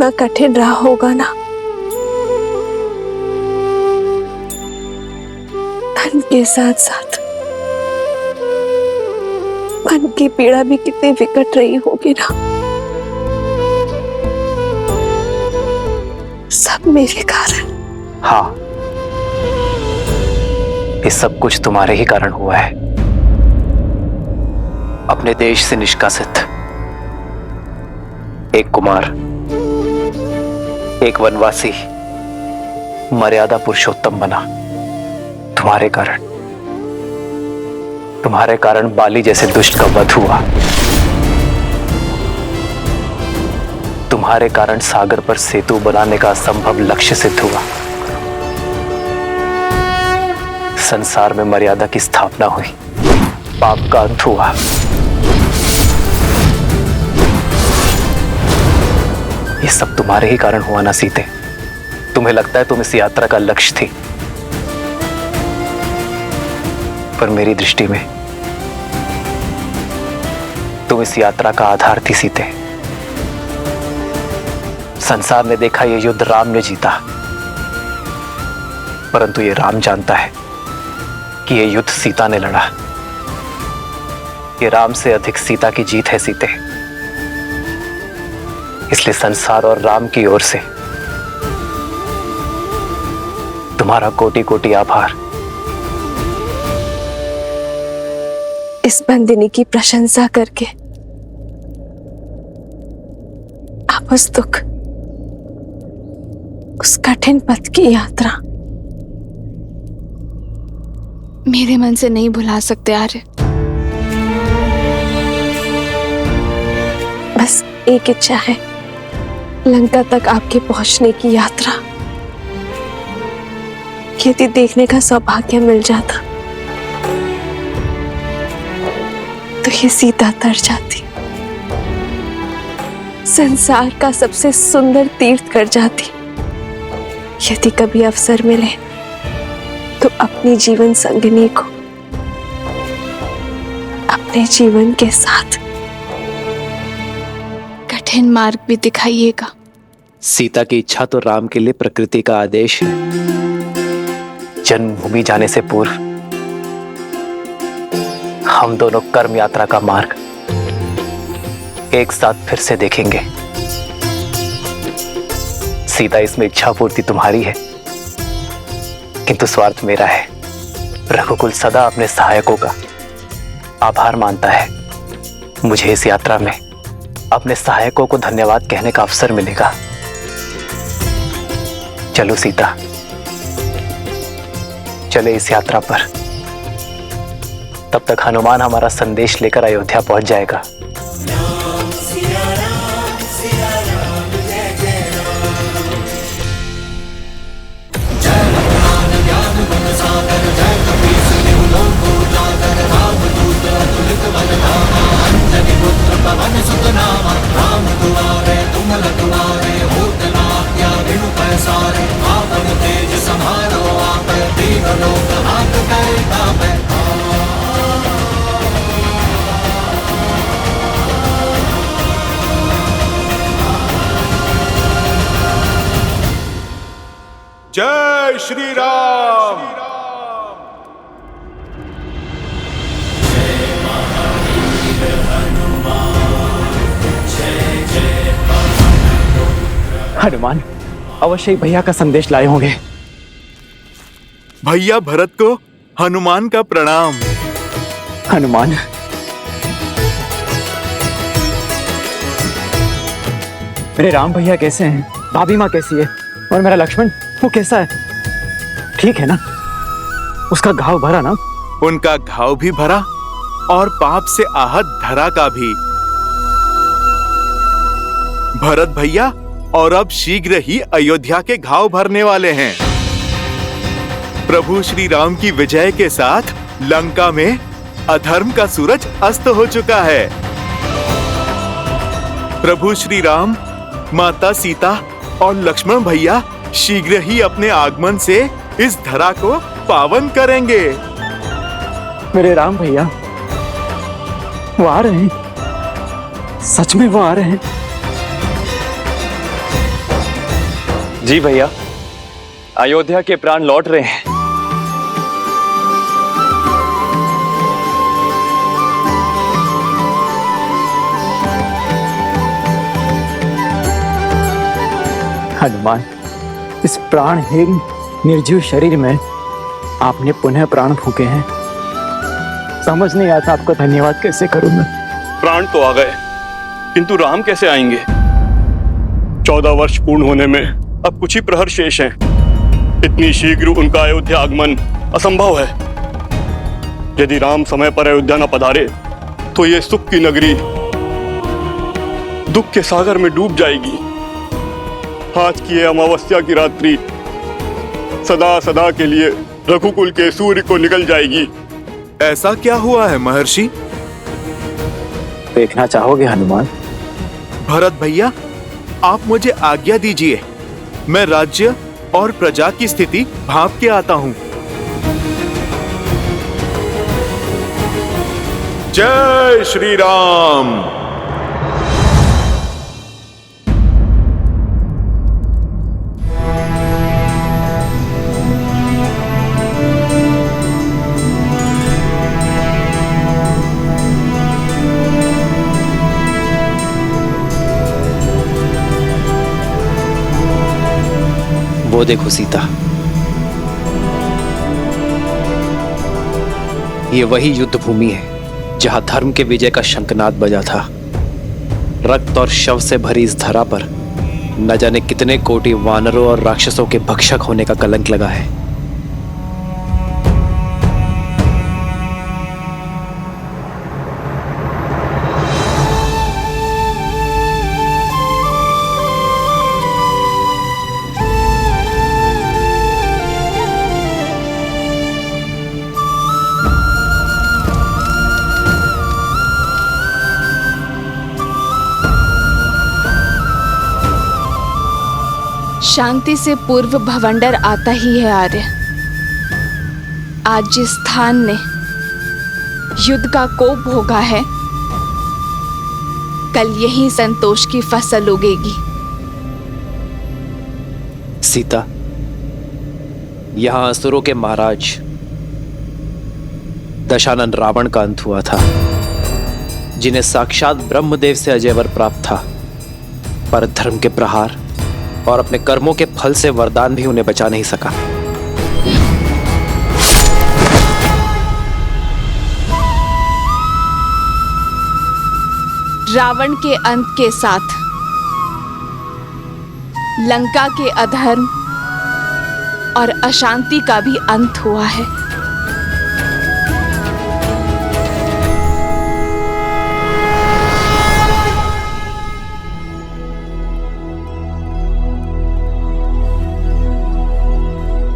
कितना कठिन रहा होगा ना। धन के साथ साथ मन की पीड़ा भी कितनी विकट रही होगी ना। सब मेरे कारण। हाँ, ये सब कुछ तुम्हारे ही कारण हुआ है। अपने देश से निष्कासित एक कुमार, एक वनवासी मर्यादा पुरुषोत्तम बना तुम्हारे कारण। तुम्हारे कारण बाली जैसे दुष्ट का वध हुआ। तुम्हारे कारण सागर पर सेतु बनाने का असंभव लक्ष्य सिद्ध हुआ। संसार में मर्यादा की स्थापना हुई, पाप का अंत हुआ। ये सब तुम्हारे ही कारण हुआ ना सीते। तुम्हें लगता है तुम इस यात्रा का लक्ष्य थी, पर मेरी दृष्टि में तुम इस यात्रा का आधार थी सीते। संसार ने देखा यह युद्ध राम ने जीता, परंतु ये राम जानता है कि यह युद्ध सीता ने लड़ा। ये राम से अधिक सीता की जीत है सीते। इसलिए संसार और राम की ओर से तुम्हारा कोटि कोटि आभार। इस बंदिनी की प्रशंसा करके आप उस दुख, उस कठिन पथ की यात्रा मेरे मन से नहीं भुला सकते आर्य। बस एक इच्छा है, लंका तक आपके पहुंचने की यात्रा यदि देखने का सौभाग्य मिल जाता तो ये सीता तर जाती, संसार का सबसे सुंदर तीर्थ कर जाती। यदि कभी अवसर मिले तो अपनी जीवन संगिनी को अपने जीवन के साथ कठिन मार्ग भी दिखाइएगा। सीता की इच्छा तो राम के लिए प्रकृति का आदेश है। जन्मभूमि जाने से पूर्व हम दोनों कर्म यात्रा का मार्ग एक साथ फिर से देखेंगे। सीता, इसमें इच्छा पूर्ति तुम्हारी है, किंतु स्वार्थ मेरा है। रघुकुल सदा अपने सहायकों का आभार मानता है। मुझे इस यात्रा में अपने सहायकों को धन्यवाद कहने का अवसर मिलेगा। चलो सीता, चले इस यात्रा पर। तब तक हनुमान हमारा संदेश लेकर अयोध्या पहुंच जाएगा। जय श्री राम। हनुमान अवश्य ही भैया का संदेश लाए होंगे। भैया भरत को हनुमान का प्रणाम। हनुमान, मेरे राम भैया कैसे हैं? भाभी माँ कैसी है? और मेरा लक्ष्मण, वो कैसा है? ठीक है ना? उसका घाव भरा ना? उनका घाव भी भरा और पाप से आहत धरा का भी। भरत भैया और अब शीघ्र ही अयोध्या के घाव भरने वाले हैं। प्रभु श्री राम की विजय के साथ लंका में अधर्म का सूरज अस्त हो चुका है। प्रभु श्री राम, माता सीता और लक्ष्मण भैया शीघ्र ही अपने आगमन से इस धरा को पावन करेंगे। मेरे राम भैया वो आ रहे हैं, सच में वो आ रहे हैं। जी भैया, अयोध्या के प्राण लौट रहे हैं। हनुमान, इस प्राणहीन निर्जीव शरीर में आपने पुनः प्राण फूके हैं। समझ नहीं आता आपका धन्यवाद कैसे करूं मैं। प्राण तो आ गए, किंतु राम कैसे आएंगे? 14 वर्ष पूर्ण होने में अब कुछ ही प्रहर शेष हैं। इतनी शीघ्र उनका अयोध्या आगमन असंभव है। यदि राम समय पर अयोध्या न पधारे तो ये सुख की नगरी दुख के सागर में डूब जाएगी। आज की ये अमावस्या की रात्रि सदा सदा के लिए रघुकुल के सूर्य को निकल जाएगी। ऐसा क्या हुआ है महर्षि? देखना चाहोगे हनुमान? भरत भैया, आप मुझे आज्ञा दीजिए, मैं राज्य और प्रजा की स्थिति भांप के आता हूं। जय श्री राम। वो देखो सीता, ये वही युद्ध भूमि है जहां धर्म के विजय का शंखनाद बजा था। रक्त और शव से भरी इस धरा पर न जाने कितने कोटि वानरों और राक्षसों के भक्षक होने का कलंक लगा है। शांति से पूर्व भवंडर आता ही है आर्य। आज जिस स्थान ने युद्ध का कोप भोगा है, कल यही संतोष की फसल उगेगी। सीता, यहां असुरों के महाराज दशानन रावण का अंत हुआ था, जिन्हें साक्षात ब्रह्मदेव से अजय वर प्राप्त था, पर धर्म के प्रहार और अपने कर्मों के फल से वरदान भी उन्हें बचा नहीं सका। रावण के अंत के साथ लंका के अधर्म और अशांति का भी अंत हुआ है।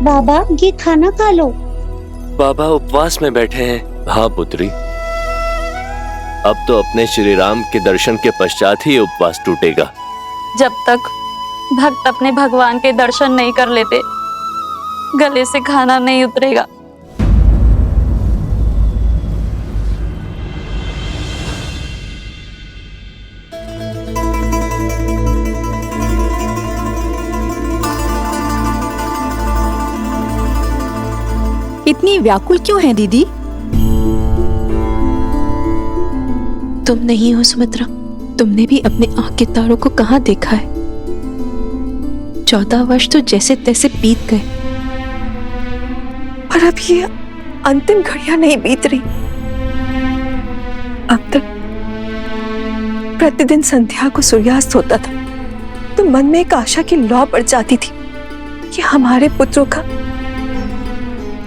बाबा, ये खाना खा लो। बाबा उपवास में बैठे हैं। हाँ पुत्री, अब तो अपने श्री राम के दर्शन के पश्चात ही उपवास टूटेगा। जब तक भक्त अपने भगवान के दर्शन नहीं कर लेते, गले से खाना नहीं उतरेगा। इतनी व्याकुल क्यों है दीदी? तुम नहीं हो सुमित्रा, तुमने भी अपने आंख के तारों को कहां देखा है? 14 वर्ष तो जैसे तैसे बीत गए, पर अब ये अंतिम घड़ियां नहीं बीत रही। अब तक प्रतिदिन संध्या को सूर्यास्त होता था तो मन में एक आशा की लौ पड़ जाती थी कि हमारे पुत्रों का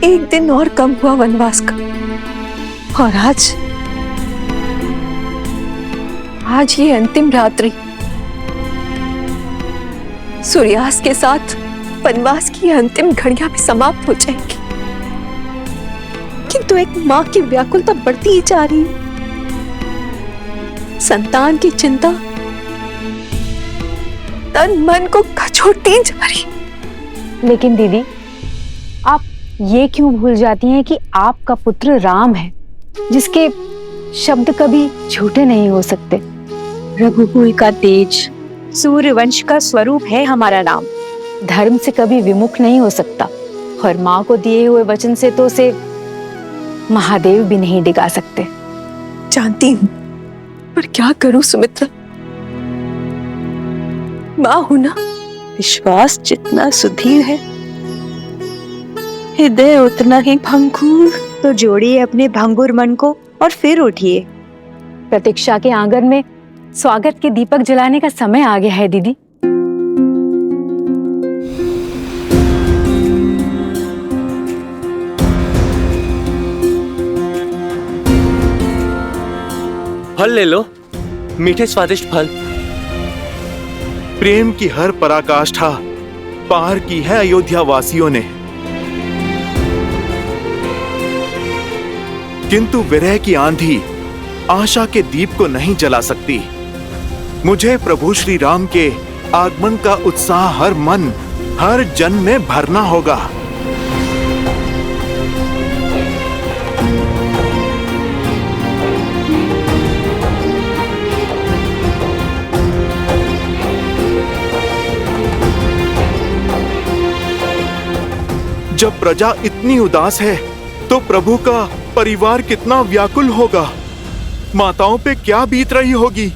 एक दिन और कम हुआ वनवास का। और आज ये अंतिम रात्रि, सूर्यास्त के साथ वनवास की अंतिम घड़ियां भी समाप्त हो जाएंगी, किंतु एक मां की व्याकुलता बढ़ती ही जा रही है। संतान की चिंता तन मन को कचोटती जा रही। लेकिन दीदी, आप ये क्यों भूल जाती हैं कि आपका पुत्र राम है, जिसके शब्द कभी झूठे नहीं हो सकते। रघुकुल का तेज, सूर्यवंश का स्वरूप है हमारा राम। धर्म से कभी विमुख नहीं हो सकता, और माँ को दिए हुए वचन से तो उसे महादेव भी नहीं डिगा सकते। जानती हूँ, पर क्या करूं सुमित्रा, माँ हूं ना। विश्वास जितना सुधीर है, हृदय उतना ही भंगुर। तो जोड़िए अपने भंगुर मन को और फिर उठिए। प्रतीक्षा के आंगन में स्वागत के दीपक जलाने का समय आ गया है दीदी। फल ले लो, मीठे स्वादिष्ट फल। प्रेम की हर पराकाष्ठा पार की है अयोध्या वासियों ने, किंतु विरह की आंधी आशा के दीप को नहीं जला सकती। मुझे प्रभु श्री राम के आगमन का उत्साह हर मन, हर जन में भरना होगा। जब प्रजा इतनी उदास है तो प्रभु का परिवार कितना व्याकुल होगा। माताओं पे क्या बीत रही होगी।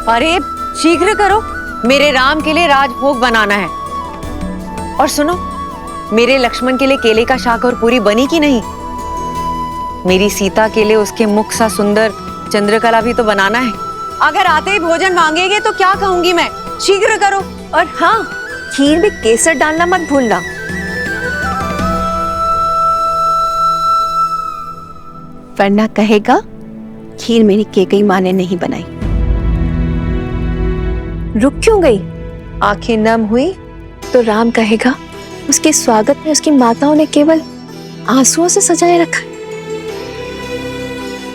अरे शीघ्र करो, मेरे राम के लिए राजभोग बनाना है। और सुनो, मेरे लक्ष्मण के लिए केले का शाक और पूरी बनी कि नहीं? मेरी सीता के लिए उसके मुख सा सुंदर चंद्रकला भी तो बनाना है। अगर आते ही भोजन मांगेंगे तो क्या कहूंगी मैं? शीघ्र करो। और हाँ, खीर में केसर डालना मत भूलना। वरना कहेगा खीर मेरी केकई माँ ने नहीं बनाई। रुक क्यों गई? आंखें नम हुई तो राम कहेगा उसके स्वागत में उसकी माताओं ने केवल आंसुओं से सजाए रखा।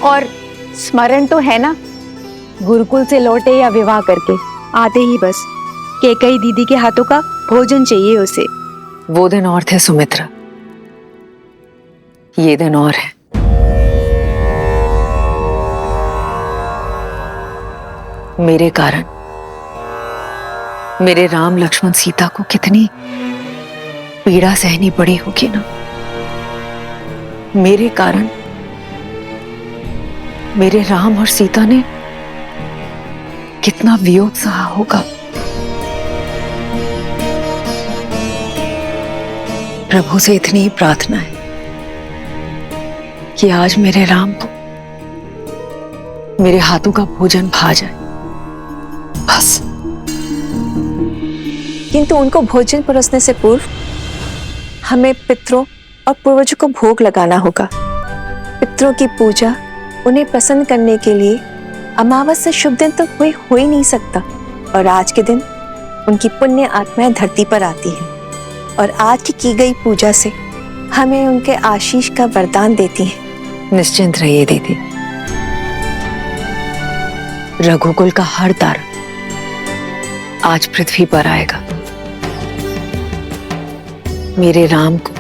और स्मरण तो है ना, गुरुकुल से लौटे या विवाह करके आते ही बस केकई दीदी के हाथों का भोजन चाहिए उसे। वो दिन और थे सुमित्रा, ये दिन और है। मेरे कारण मेरे राम लक्ष्मण सीता को कितनी पीड़ा सहनी पड़ी होगी ना। मेरे कारण मेरे राम और सीता ने कितना वियोग सहा होगा। प्रभु से इतनी ही प्रार्थना है कि आज मेरे राम को मेरे हाथों का भोजन भा जाए, बस। किंतु उनको भोजन परोसने से पूर्व हमें पितरों और पूर्वजों को भोग लगाना होगा। पितरों की पूजा उन्हें प्रसन्न करने के लिए अमावस्या शुभ दिन तो कोई हो ही नहीं सकता, और आज के दिन उनकी पुण्य आत्माएं धरती पर आती हैं और आज की गई पूजा से हमें उनके आशीष का वरदान देती हैं। निश्चिंत रहिए दीदी, रघुकुल का हर तारा आज पृथ्वी पर आएगा मेरे राम को,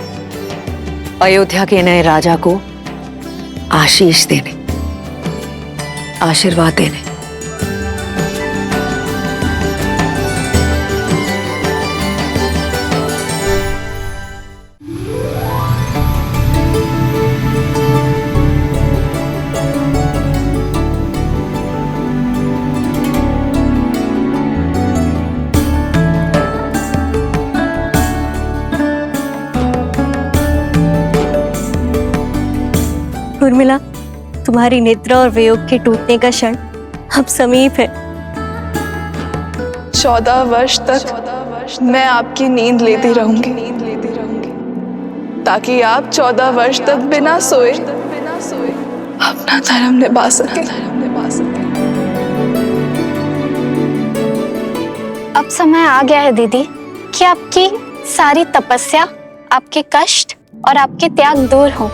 अयोध्या के नए राजा को आशीष देने, आशीर्वाद देने। उर्मिला, तुम्हारी निद्रा और वियोग के टूटने का क्षण अब समीप है। 14 वर्ष तक मैं आपकी नींद लेती रहूंगी, ताकि आप 14 वर्ष तक बिना सोए अपना धर्म निभा सके। अब समय आ गया है दीदी कि आपकी सारी तपस्या, आपके कष्ट और आपके त्याग दूर हो।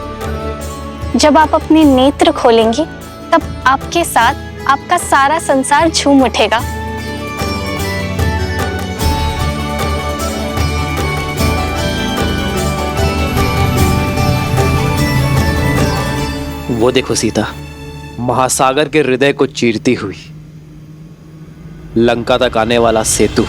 जब आप अपने नेत्र खोलेंगी तब आपके साथ आपका सारा संसार झूम उठेगा। वो देखो सीता, महासागर के हृदय को चीरती हुई लंका तक आने वाला सेतु।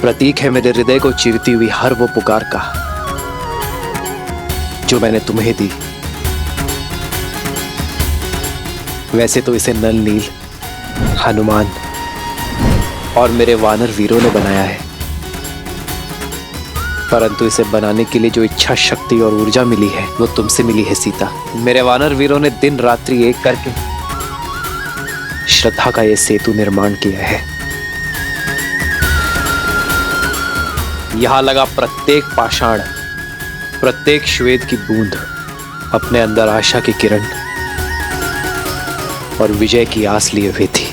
प्रतीक है मेरे हृदय को चीरती हुई हर वो पुकार का जो मैंने तुम्हें दी। वैसे तो इसे नल नील, हनुमान और मेरे वानर वीरों ने बनाया है, परंतु इसे बनाने के लिए जो इच्छा शक्ति और ऊर्जा मिली है वो तुमसे मिली है सीता। मेरे वानर वीरों ने दिन रात्रि एक करके श्रद्धा का ये सेतु निर्माण किया है। यहां लगा प्रत्येक पाषाण, प्रत्येक श्वेत की बूंद अपने अंदर आशा की किरण और विजय की आस लिए हुए थी।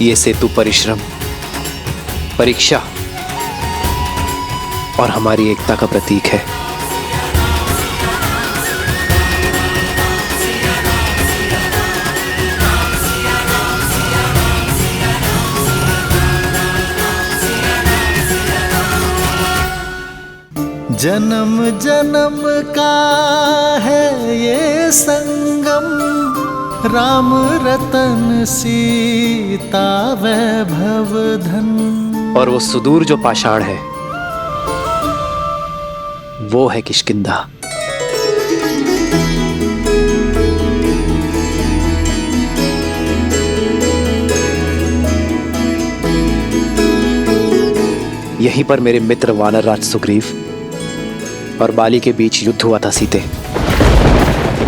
ये सेतु परिश्रम, परीक्षा और हमारी एकता का प्रतीक है। जन्म जन्म का है ये संगम, राम रतन सीता वैभव धन। और वो सुदूर जो पाषाण है वो है किष्किंधा। यहीं पर मेरे मित्र वानरराज सुग्रीव और बाली के बीच युद्ध हुआ था सीते।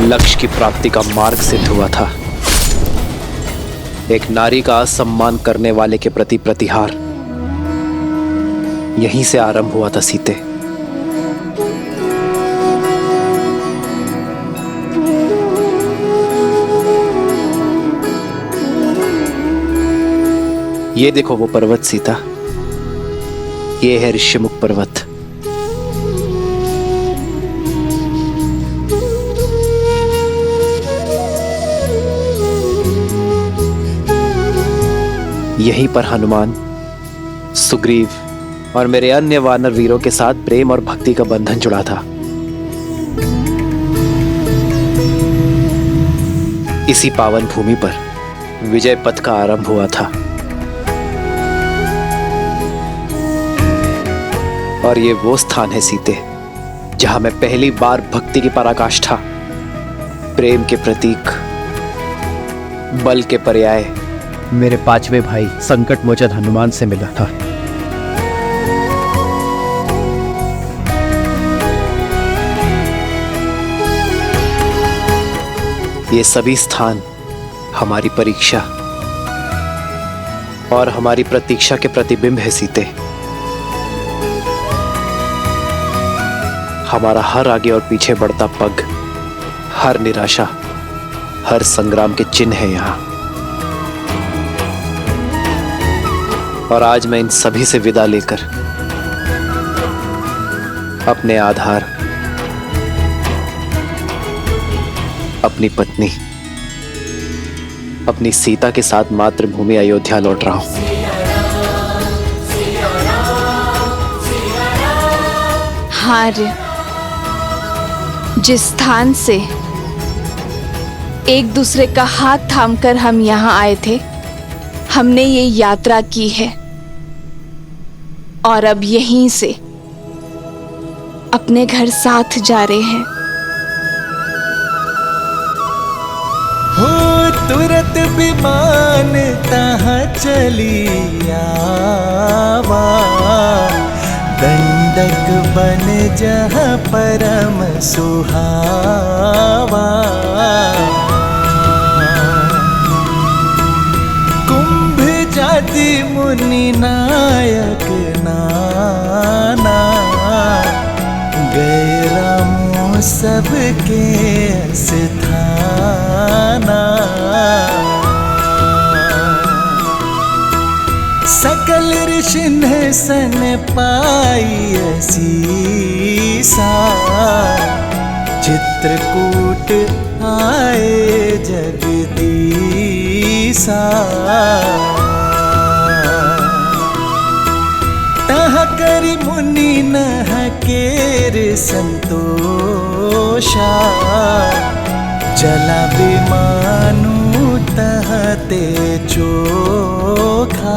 लक्ष्य की प्राप्ति का मार्ग सिद्ध हुआ था। एक नारी का सम्मान करने वाले के प्रति प्रतिहार यहीं से आरंभ हुआ था सीते। ये देखो वो पर्वत सीता, ये है ऋष्यमुख पर्वत। यहीं पर हनुमान, सुग्रीव और मेरे अन्य वानर वीरों के साथ प्रेम और भक्ति का बंधन जुड़ा था। इसी पावन भूमि पर विजय पथ का आरंभ हुआ था। और ये वो स्थान है सीते जहां मैं पहली बार भक्ति की पराकाष्ठा, प्रेम के प्रतीक, बल के पर्याय मेरे पांचवे भाई संकट मोचन हनुमान से मिला था। ये सभी स्थान हमारी परीक्षा और हमारी प्रतीक्षा के प्रतिबिंब है सीते। हमारा हर आगे और पीछे बढ़ता पग, हर निराशा, हर संग्राम के चिन्ह है यहाँ। और आज मैं इन सभी से विदा लेकर अपने आधार, अपनी पत्नी, अपनी सीता के साथ मातृभूमि अयोध्या लौट रहा हूं। आर्य, जिस स्थान से एक दूसरे का हाथ थामकर हम यहाँ आए थे, हमने ये यात्रा की है और अब यहीं से अपने घर साथ जा रहे हैं। हो तुरंत विमान तहाँ चली आवा, दंडक बन जहाँ परम सुहावा। कुंभ जाति मुनि नायक नाना, गए रामो सबके स्थाना। सकल ऋषिन सन पाई सीसा, चित्रकूट आए जगदीसा। तह कर नारी मुनि नह केर संतोषा जला विमानु तहते चोखा